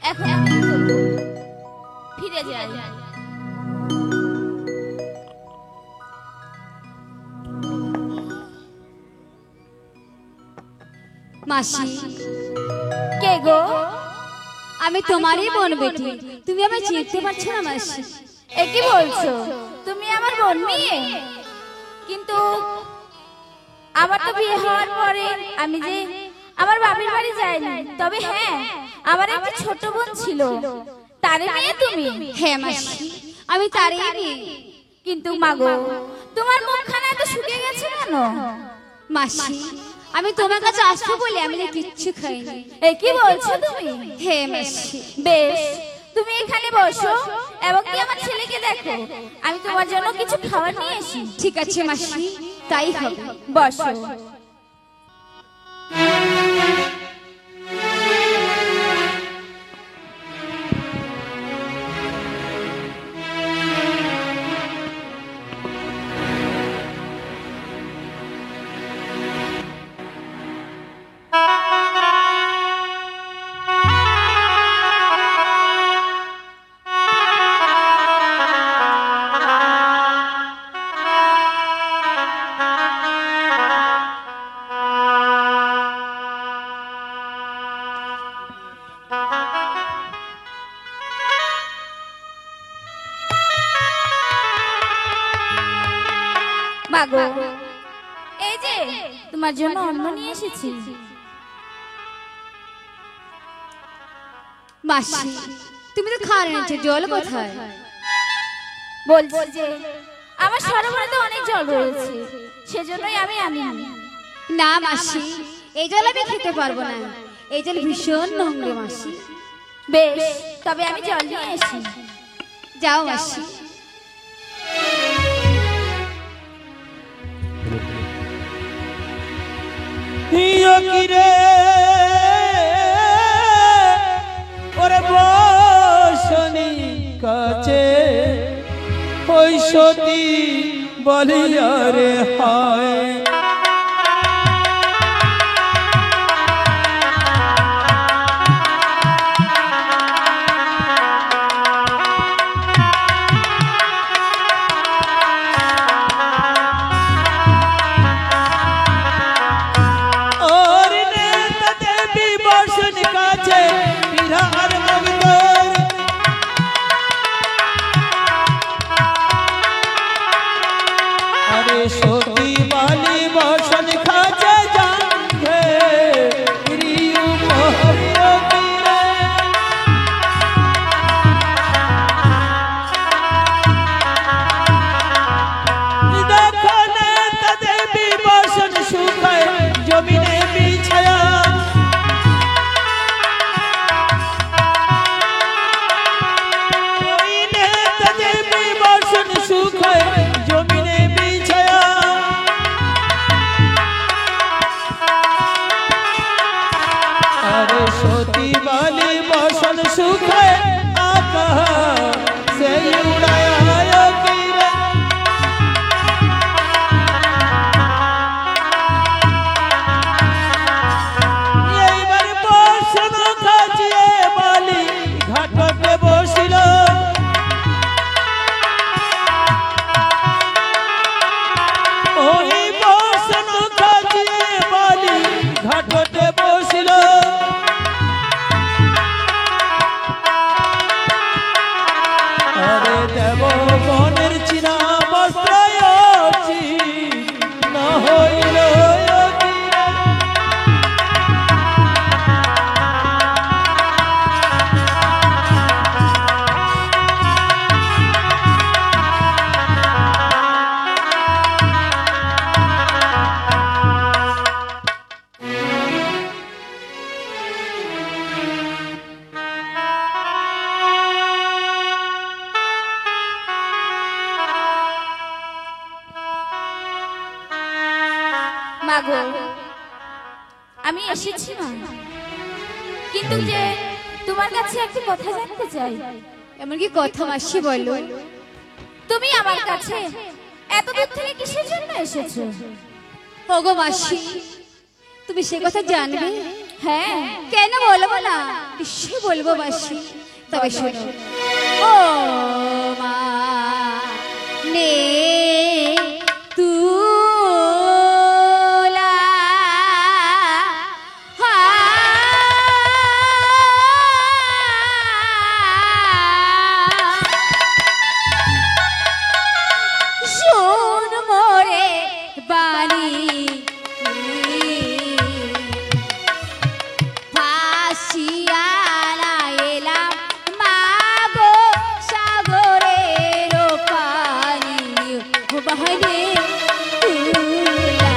এখন কি করব? ফিরে যাই। মাসি, কে গো? আমি তোমারই বোন বেটি। তুমি আমায় চিনতে পারছো না মাসি? এ কি বলছো? তুমি আমার বোন মেয়ে? কিন্তু আমার তো বিয়ে হওয়ার পরে আমি যে আমার বাপের বাড়ি যাইনি। তবে হ্যাঁ, আমার একটা ছোট বোন ছিল, তারে মেয়ে তুমি? হ্যাঁ মাসি, আমি তারই মেয়ে। কিন্তু মাগো, তোমার মুখখানা এত শুকিয়ে গেছে কেন? মাসি, আমি তোমার কাছে আসবো বলে আমি না কিচ্ছু খাইনি। এ কি বলছো তুমি? হ্যাঁ মাসি। বেশ, তুমি এখানে বসো এবং কি আমার ছেলেকে দেখো। আমি তোমার জন্য কিছু খাবার নিয়ে আসি। ঠিক আছে মাসি, তাই হবে। বসো। মাগো, এই যে তোমার জন্য অন্ন নিয়ে এসেছি। মাসি, তুমি তো খাওয়ার এনেছো, জল কোথায়? বলছি যে আমার সরোবরে তো অনেক জল রয়েছে, সেজন্যই আমি আনিনি। না মাসি, এই জল আমি খেতে পারবো না। এই জল ভীষণ নোংরা মাসি। বেশ, তবে আমি জল নিয়ে আসি। যাও মাসি। কিরে ওরে বসনি কাছে ওই সতী বলিয়া রে হয় মাগো, আমি এসেছি মা, কিন্তু যে তোমার কাছে একটা কথা জানতে চাই। এমন কি কথা মাসি, বলো। তুমি আমার কাছে এত দূর থেকে কিসের জন্য এসেছো? ওগো মাসি, তুমি সে কথা জানবে? হ্যাঁ, কেন বলবো না, নিশ্চয়ই বলবো মাসি। তবে শোনো, ও মা নে তুলা শোন মোরে বাড়ি ভাসিয়ানা এলাম মাগো সাগরের পানি বাহনে তুলা।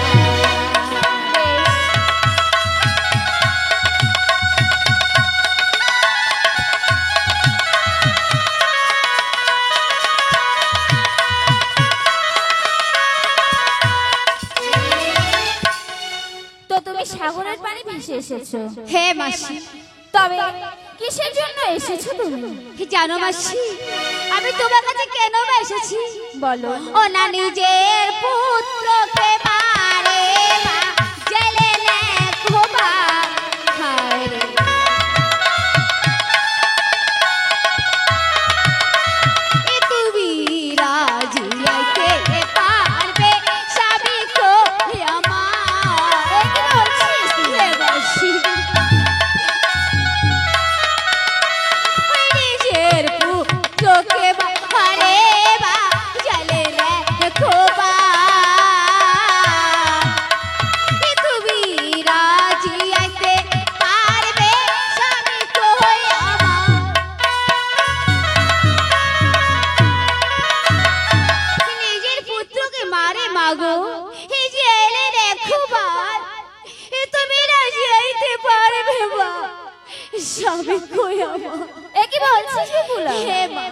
তো তুমি সাগরের পানি ভেসে এসেছো? হ্যাঁ মাসি। তবে কিসের জন্য এসেছো তুমি? জানো মাসি, আমি তোমার কাছে কেন বা এসেছি? বলো। ও না নিজের পুত্রকে মারে মা জেলে লেখো বা হায় রে। এ তুমি রাজি আইতে পারবে স্বামী তো আমার। এ কি বলছিস? হে মাসি, নিজের পুত্রকে মারে বা জেলে লেখো বা। এ তুমি রাজি আইতে পারবে স্বামী তো আমার। নিজের পুত্রকে মারে মাগো এ জেলে রেখো বার। এ তুমি রাজি আইতে পারবে বা স্বামী কই আমার। এ কি বলছিস বিপুলা? হে মা,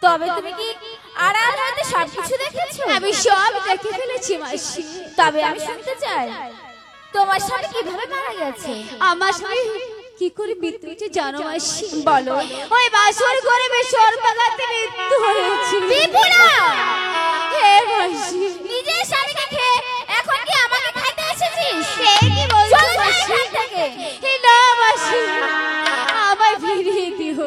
তবে তুমি কি আড়াল হইতে সবকিছু দেখেছো? আমি সব দেখে ফেলেছি মাসি। তবে আমি শুনতে চাই, তোমার স্বামী কিভাবে মারা গেছে? আমার স্বামী কি করে মৃত্যু হয়েছে জানো মাসি? বলো। ওই বাসর ঘরে সর্বাঘাতে মৃত্যু হয়েছে। বিপুলা! হে মাসি, নিজের স্বামীকে খেয়ে এখন কি আমাকে খাইতে এসেছিস? সে কি বলছো চলো যাই মাসি? এখান থেকে। হে না মাসি, আমায় ফিরিয়ে দিও।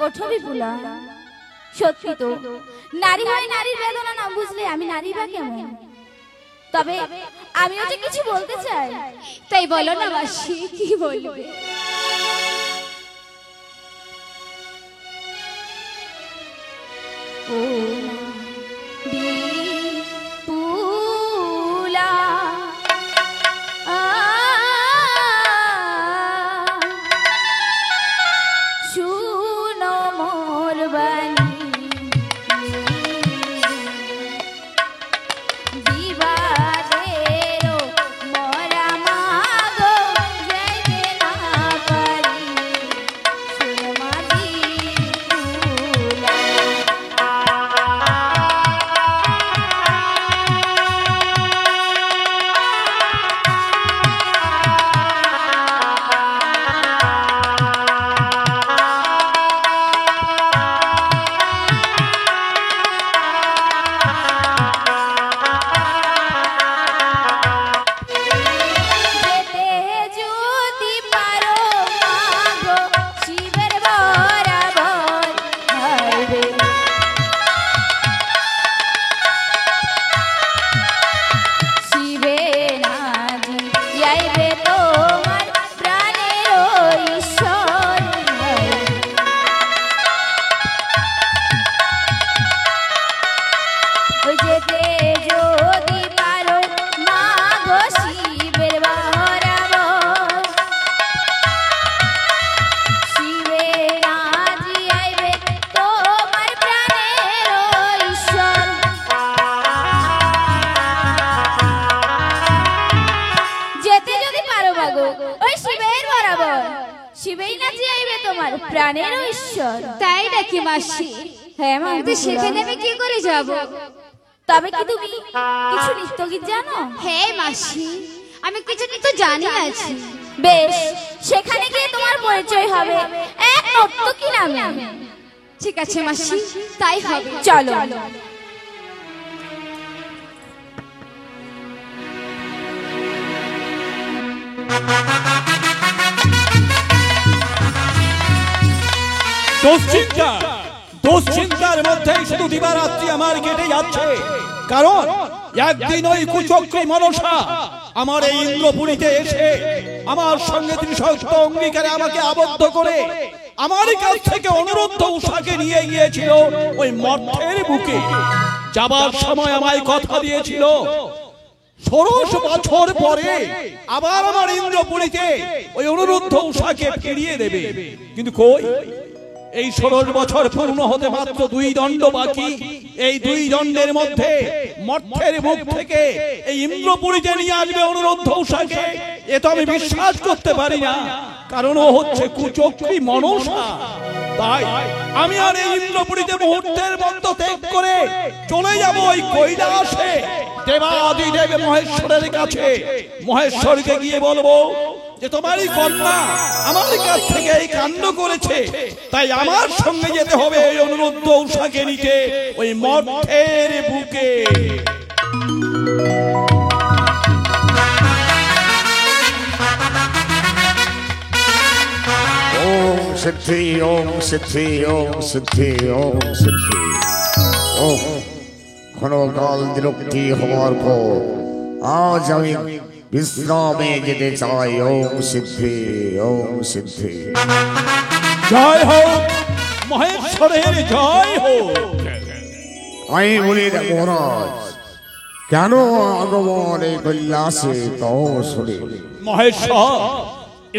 ওঠো বিপুলা, সত্যি তো নারী হয় নারীর বেদনা না বুঝলে আমি নারী বা কেমন? তবে আমিও যে কিছু বলতে চাই। তাই বলো না মাসি, কি বলবে? ও বিপুলা, শুনো মোর বাণী, বিবাদেরও মরা মাগো যাইতে না পারি, শুনো মা বিপুলা। যেতে যদি পারো মাগো শিবের বরাবর, হায় রে শিবে নাজি যাইবে তোমার প্রাণের ঈশ্বর, হায় রে। ওই যেতে যদি পারো মাগো শিবের বরাবর, শিবে রাজি আইবে তোমার প্রাণের ঈশ্বর। যেতে যদি পারো মাগো ওই শিবের বরাবর, শিবেই নাচি আইবে তোমার প্রাণের ঈশ্বর। তাই নাকি মাসি? হ্যাঁ মা, তো সেখানে আমি কি করে যাব? তবে কি তুমি কিছু নৃত্যগীত জানো? হ্যাঁ মাসি, আমি কিছু তো জানি আছি। বেশ, সেখানে গিয়ে তোমার পরিচয় হবে এক নর্তকী নামে। ঠিক আছে মাসি, তাই হবে। চলো। দুশ্চিন্তার মধ্যেই শুধু দিবারাত্রি আমার কেটে যাচ্ছে। কারণ একদিন ওই কুচক্রী মনসা আমার এই ইন্দ্রপুরীতে এসে আমার সঙ্গে ত্রিশক্ত অঙ্গীকারে আমাকে আবদ্ধ করে আমার কাছ থেকে অনুরুদ্ধ উষাকে নিয়ে গিয়েছিল ওই মর্তের বুকে। যাবার সময় আমায় কথা দিয়েছিল 16 বছর পরে আবার আমার ইন্দ্রপুরীতে ওই অনুরুদ্ধ উষাকে ফিরিয়ে দেবে। কিন্তু কই, এই 16 বছর পূর্ণ হতে মাত্র 2 দণ্ড বাকি। এই 2 দণ্ডের মধ্যে মর্তের মুখ থেকে এই ইন্দ্রপুরীতে নিয়ে আসবে অনুরুদ্ধ উষাকে, এ তো আমি বিশ্বাস করতে পারি না। কারণ ও হচ্ছে কুচক্রী মনসা। তাই আমি আর এই ইন্দ্রপুরীতে মুহূর্তের মধ্যে ত্যাগ করে চলে যাব ওই কৈলাসে দেবাদিদেব মহেশ্বরের কাছে। মহেশ্বরকে গিয়ে বলবো যে তোমারই কন্যা আমার কাছ থেকে এই কাণ্ড করেছে, তাই আমার সঙ্গে যেতে হবে এই অনুরুদ্ধ উষাকে নিতে ওই মর্তের বুকে। ওম সিদ্ধি ওম সিদ্ধি ওম সিদ্ধি ওম সিদ্ধি। ওম ক্ষণকাল বিরক্তি হওয়ার পর আজ আমি বিশ্রামে যেতে চাই। ওম সিদ্ধি ওম সিদ্ধি। জয় হোক মহেশ্বরের, জয় হোক। আমি বলি মহারাজ, কেন আগমন এই কৈলাসে তাও শুনে। মহেশ্বর,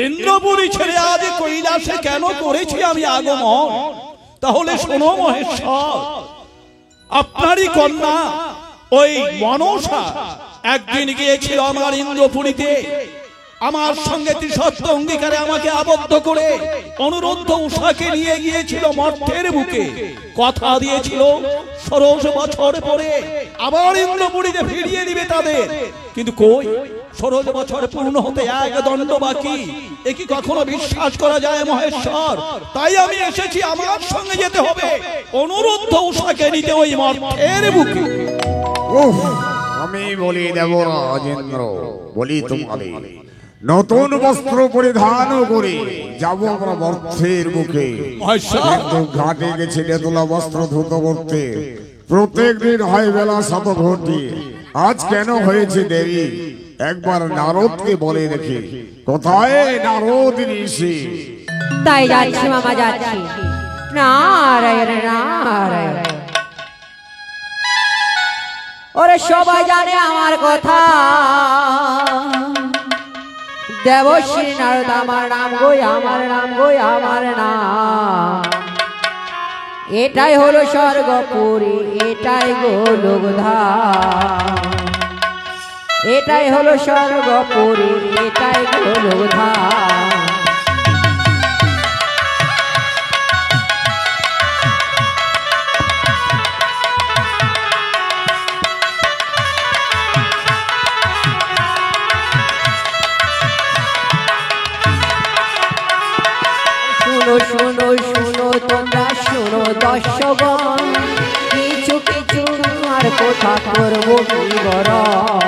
ইন্দ্রপুরী ছেড়ে আজ কৈলাসে কেন করেছি আমি আগমন? তাহলে শোনো মহেশ্বর, আপনারই কন্যা ওই মনসা একদিন গিয়েছিল আমার ইন্দ্রপুরীতে, আমার সঙ্গে ত্রিশক্ত অঙ্গীকারে আমাকে আবদ্ধ করে অনুরুদ্ধ উষাকে নিয়ে গিয়েছিল মর্তের বুকে। কথা দিয়েছিল 16 বছর পরে আবার ইন্দ্রপুরীতে ফিরিয়ে দিবে তাদের। কিন্তু কই, 16 বছর পূর্ণ হতে 1 দণ্ড বাকি। এ কি কখনো বিশ্বাস করা যায় মহেশ্বর? তাই আমি এসেছি, আমার সঙ্গে যেতে হবে অনুরুদ্ধ উষাকে নিতে ওই মর্তের বুকে। আমি বলি দেবরাজ ইন্দ্র, বলি তোমারে নতুন বস্ত্র পরিধান করে যাব আমরা মর্তের বুকে। কিন্তু ঘাটে গেছিলে তোলা বস্ত্র ধুত করতে, প্রত্যেক দিন হয় বেলা 7 ঘটি। আজ কেন হয়েছে দেরি? একবার নারদকে বলে রেখে। কোথায় নারদ ঋষি? তাই যাচ্ছি মামা, যাচ্ছি। নারায়ণ নারায়ণ। ওরে সবাই জানে আমার কথা, দেবশ্রী নারদ আমার নাম গো, আমার নাম গো, আমার নাম। এটাই হলো স্বর্গপুরী, এটাই গোলকধাম। এটাই হলো স্বর্গপুরী, এটাই গোলকধাম। শোনো শোনো তোমরা শোনো দর্শকগণ, কিছু কিছু আর কথা করবো বিবরণ।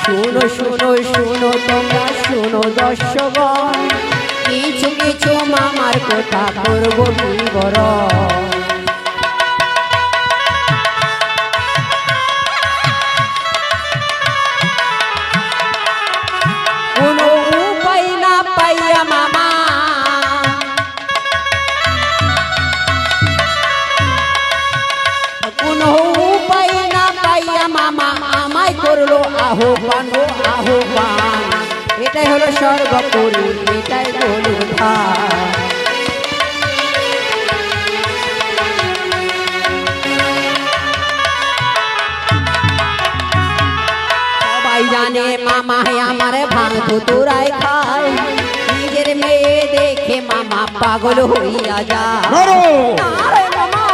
শোনো শোনো শোনো তোমরা শোনো দর্শকগণ, কিছু কিছু মামার কথা করবো বিবরণ। কোনো উপায় না পাইয়া মামা, কোনো উপায় না পাইয়া মামা আমায় করলো আহ্বান ও আহ্বান। এটাই হলো স্বর্গপুরী, এটাই গোলকধাম। সবাই জানে মামা আমার ভাঙ তোরাই খায়, নিজের মেয়ে দেখে মামা পাগল হইয়া যায়। আরে মামা,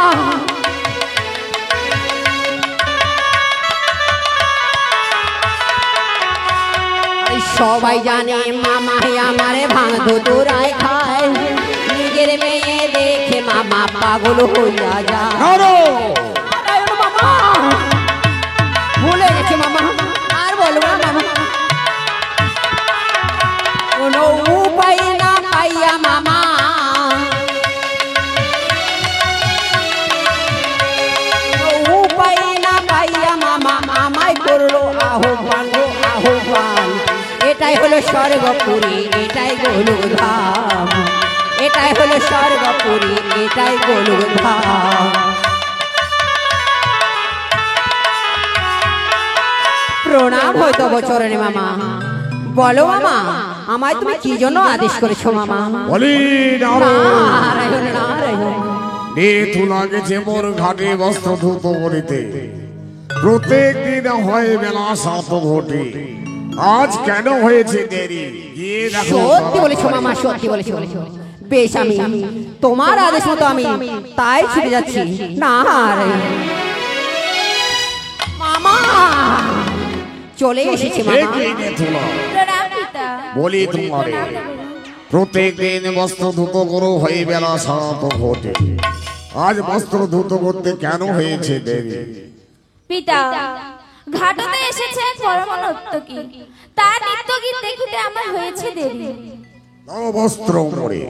সবাই জানে মামা আমার ভাঙ তোরাই খায়, নিজের মেয়ে দেখে মামা পাগল হইয়া যায়। নারায়ণ মামা, ভুলে গেছি মামা, আর বলবো না মামা। কোনো উপায় না পাইয়া মামা, উপায় না পাইয়া মামা আমায় করলো আহ্বান গো আহ্বান। এটাই হলো স্বর্গপুরী, এটাই গোলকধাম, এটাই হলো স্বর্গপুরী, এটাই গোলকধাম। প্রণাম হয়তো বচরণে মামা। বলো মামা, আমায় তুমি কি জন্য আদেশ করেছো মামা? বলি নারায়ণ নারায়ণ। তুলা গেছে মোর ঘাটে বস্ত্র ধুত করিতে, প্রত্যেক দিন হয় বেলা 7 ঘটে, আজ কেন হয়েছে দেরি? গিয়ে দেখো। সত্যি বলেছো মামা, সত্যি বলেছো। বেশ, আমি তোমার আদেশ মতো আমি তাই ছুটে যাচ্ছি। নারায়ণ মামা, চলে এসেছি মামা। প্রণাম পিতা। বলি তোমারে, প্রত্যেক দিন বস্ত্র ধুত করো হয়ে বেলা 7 ঘটে, আজ বস্ত্র ধুত করতে কেন হয়েছে দেরি? পিতা, ঘাটতে এসেছেন পরমনর্তকী, তার নৃত্যগীত দেখিতে আমার হয়েছে দেরি। দাও বস্ত্র পরে।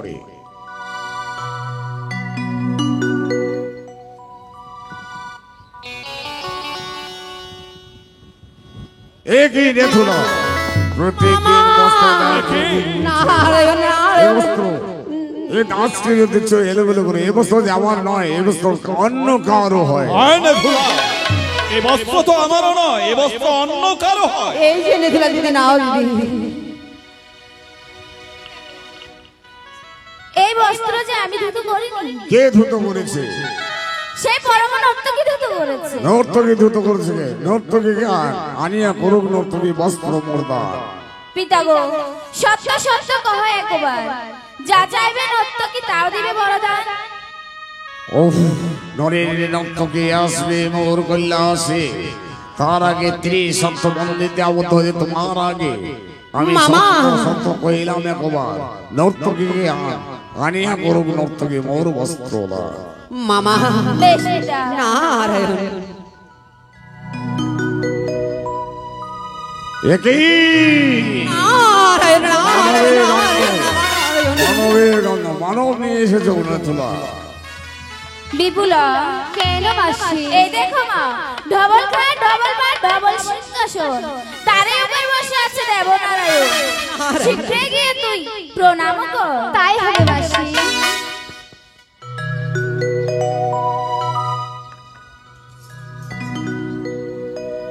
একই দেখো না, প্রত্যেক দিন বস্ত্র নারায়ণ নারায়ণ। বস্ত্র এই নাচকে দিচ্ছ এলোমেলো করে, এ বস্ত্র যে আমার নয়, এ বস্ত্র অন্য কারো হয়। হয় না ধুলা, এ বস্ত্র তো আমারও নয়, এ বস্ত্র অন্য কারো হয়। এই যে নেথুলা দিদি, নাও দিদি। এই বস্ত্র যে আমি ধুত করিনি, কে ধুত করেছে? সেই পরমনর্তকী ধুত করেছে। নর্তকী ধুত করেছে কে? নর্তকীকে আনিয়া করুক নর্তকী বস্ত্র মোর্দা। পিতা গো, সত্য সত্য কহ একবার, যা চাইবে নর্তকী তাও দিবে বরদান। ওহ, নরের নর্তকী আসবে মোর কল্যাণে, তার আগে 30 সত্য বন্দিতে আবদ্ধ হয়ে তোমার আগে আমি মামা। সত্য কইলাম একবার, নর্তকীকে আনিয়া করুক নর্তকী মোর বস্ত্র দান। মামা, বেশ পিতা। নারায়ণ। একই নারায়ণ নারায়ণ নারায়ণ নারায়ণ। মানবের গন্ধ, মানব নিয়ে এসেছে উন্নতুলা। বিপুল, কেন মাসি? এই দেখো মা, ডবল খাট, ডবল পাট, ডবল সিংহাসন, তারে উপর বসে আছে দেবনারায়ণ। শীঘ্রই গিয়ে তুই প্রণাম কর। তাই হবে মাসি।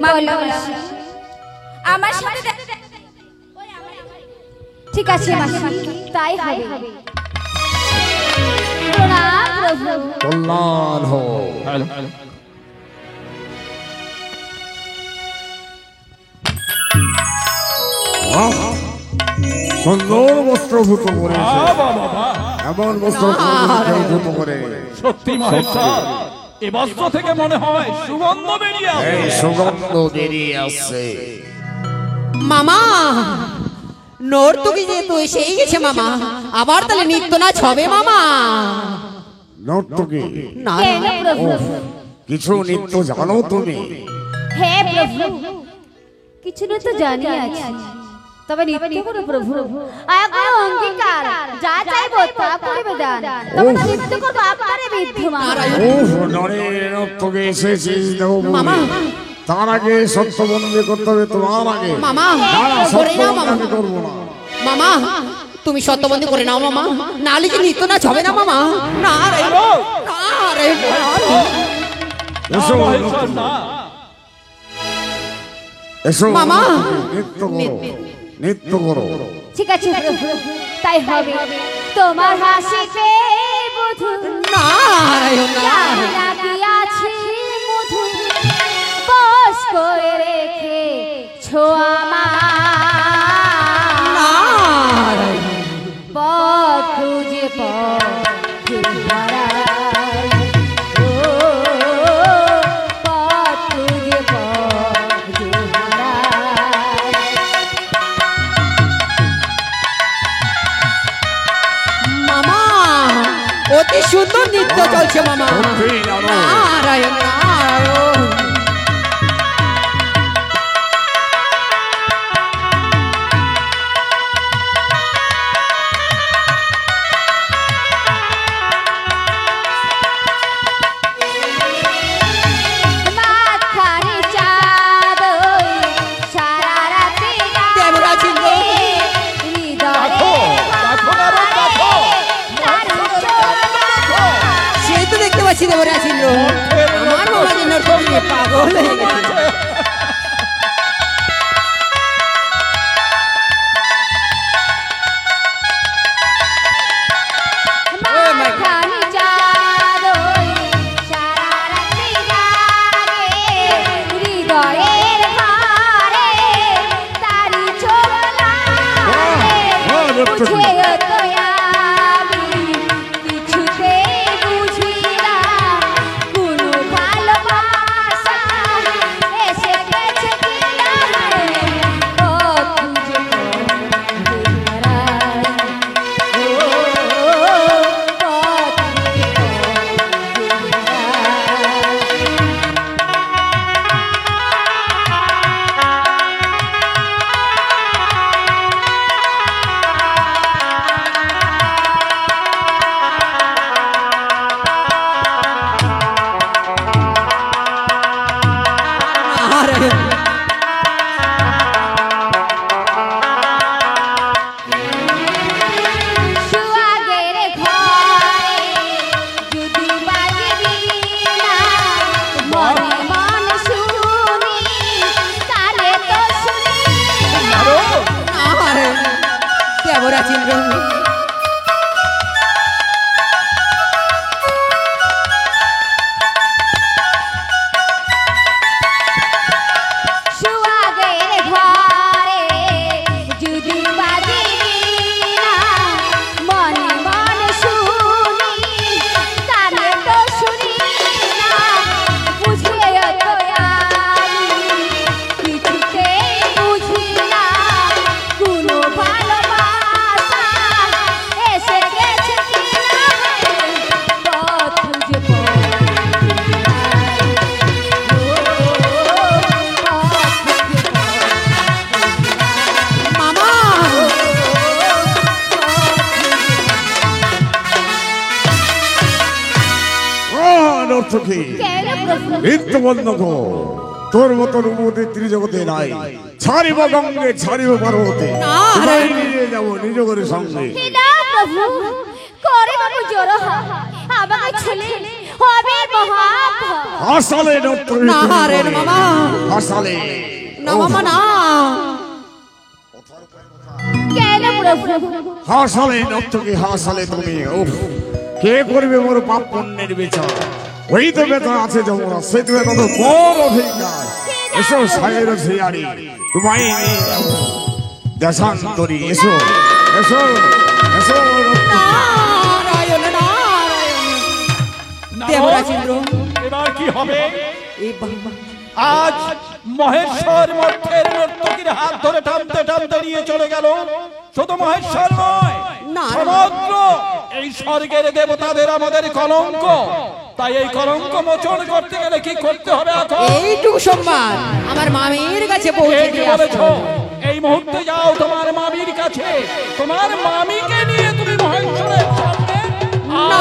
মা বলল, আমার সাথে ঠিক আছে মাসি, তাই হবে। প্রণাম প্রভু। কল্যাণ হোক। আহ, সুন্দর বস্ত্র ধুত করেছে, এমন বস্ত্র কেউ ধুত করে? সত্যি মহেশ্বর, এ বস্ত্র থেকে মনে হয় সুগন্ধ বেরিয়ে আসে। এই সুগন্ধ বেরিয়ে আসছে। মামা, নর্তকী যেহেতু এসেই গেছে মামা, আবার তাহলে নৃত্য নাচ হবে মামা। নর্তকী, না কেন প্রভু? কিছু নৃত্য জানো তুমি? হে প্রভু, কিছু না তো জানি আছে, তবে নৃত্য করো প্রভু। আজ্ঞা অঙ্গীকার, যা চাইবো তা করিবে দান। তবে নৃত্য করবো আপনারে বিদ্যমান। ওহ, নরের নর্তকী এসেছিস দেবভূমি। মামা। তার আগে সত্যবন্দী করতে হবে তোমার আগে। মামা, না, করে নাও মামা। সত্যবন্দী করবো না। মামা, তুমি সত্যবন্দী করে নাও মামা, নাহলে কি নৃত্য নাচ হবে না মামা। নারায়ণ নারায়ণ নারায়ণ। এসো মহেশ্বর না, এসো মামা। নৃত্য করো, নৃত্য করো। ঠিক আছে প্রভু, তাই হবে। তোমার হাসিতে বধূ নারায়ণ নারায়ণ। লাগিয়াছি মধু, বস করে রেখে ছোঁয়া মা। নারায়ণ। পথ খুঁজে পথ হারাই। ও, পথ খুঁজে পথ হারাই। মামা, ও অতি সুন্দর নৃত্য চলছে মামা সত্যি জানো নারায়ণ নারায়ণ মাথারি চাঁদ সারা রাতে দেবরাজ ইন্দ্র। দেখো দেখো নারদ দেখো সেই তো দেখতে পাচ্ছি দেবরাজ ইন্দ্র আমার মামা যেন পাগল হয়ে গেছে মাথারি চাঁদ সারা রাতে জাগে হৃদয়ের ঘরে তারি চোখ লাগে বুঝে তো আমি কিছুতেই বুঝি না কোনো ভালোবাসা এসে গেছে কিনা ও খুঁজে নারায়ণ সুয়াগের ঘরে যদি বাজবি না মনে মন শুনি তালে তো শুনি না নারায়ণ দেবরাজ ইন্দ্র সুয়াগের ঘরে যদি বাজবি না মনে মন শুনি তালে তো শুনি না বুঝে তো আমি কিছুতেই বুঝি না কোনো ভালোবাসা এসে গেছে কিনা পথ খুঁজে মামা নর্তকী কেন প্রভু নৃত্য বন্ধ কর তোর মতন উপদে ত্রিজগতে নাই ছাড়িব গঙ্গে ছাড়িব পার্বতে তোমায় নিয়ে যাব নিজ করে সঙ্গে না প্রভু করে বাবু জোর আমাকে ছেলে হবে মহাপ হাসালে নর্তকী নারায়ণ মামা হাসালে না মামা না কেন প্রভু হাসালে নর্তকী হাসালে তুমি উফ কে করবে মোর পাপ পুণ্যের বিচার ওই তো বেতন আছে যমুনা সেই তো বেতন বড় অধিকার এসো সাহের ঝিয়ারি তোমায় নিয়ে যাব দেশান্তরী এসো এসো এসো নারায়ণ নারায়ণ দেবরাজ ইন্দ্র এবার কি হবে এই বাবা আজ মহেশ্বর মঠের নর্তকীর হাত ধরে টানতে টানতে নিয়ে চলে গেল শুধু মহেশ্বর নয় না। সমগ্র এই স্বর্গের দেবতাদের আমাদের কলঙ্ক তাই এই কলঙ্ক মোচন করতে গেলে কি করতে হবে এখন এইটুকু সম্মান আমার মামির কাছে পৌঁছে কে কি দিয়ে বলেছো আসতে এই মুহূর্তে যাও তোমার মামির কাছে তোমার মামিকে নিয়ে তুমি মহেশ্বরের সামনে না